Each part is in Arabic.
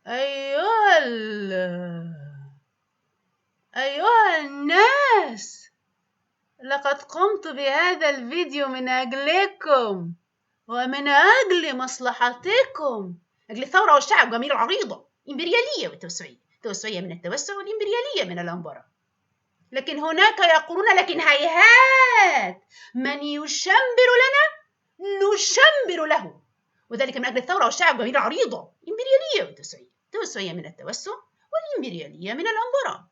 أيها أيها الناس، لقد قمت بهذا الفيديو من أجلكم ومن أجل مصلحتكم، أجل الثورة والشعب جميل العريضة، إمبريالية والتوسعية، توسعية من التوسع والإمبريالية من الأنبرة. لكن هناك يقولون لكن هيهات، من يشمبر لنا نشمبر له، وذلك من أجل الثورة والشعب جميل العريضة، إمبريالية والتوسعية، توسعية من التوسع والإمبريالية من الأنبرة.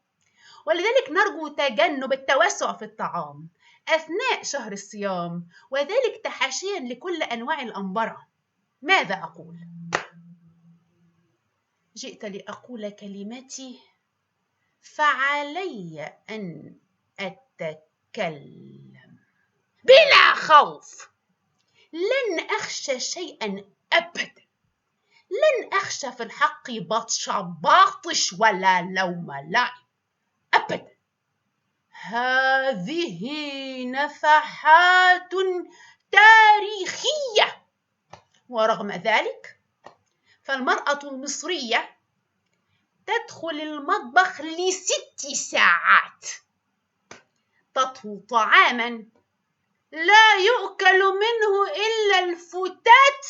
ولذلك نرجو تجنب التوسع في الطعام أثناء شهر الصيام، وذلك تحاشيا لكل أنواع الأنبرة. ماذا أقول؟ جئت لأقول كلمتي، فعلي أن أتكلم بلا خوف. لن أخشى شيئا أبدا، لن أخشى في الحق باطش ولا لوم لائم أبدا. هذه نفحات تاريخية، ورغم ذلك فالمرأة المصرية تدخل المطبخ ل6 ساعات تطهو طعاما لا يؤكل منه إلا الفتات،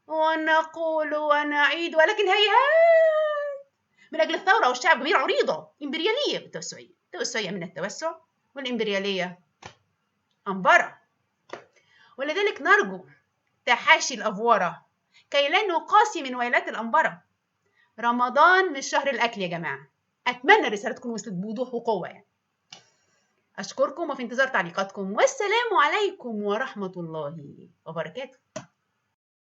ونقول ونعيد ولكن هيهات، من أجل الثورة والشعب جميل عريضة، إمبريالية بالتوسعية، توسعية من التوسع والإمبريالية أنبرة. ولذلك نرجو تحاشي الأفورة كي لا نقاسي من ويلات الأنبرة. رمضان مش شهر الأكل يا جماعة. أتمنى الرسالة تكون وصلت بوضوح وقوة يعني. أشكركم وفي انتظار تعليقاتكم، والسلام عليكم ورحمة الله وبركاته.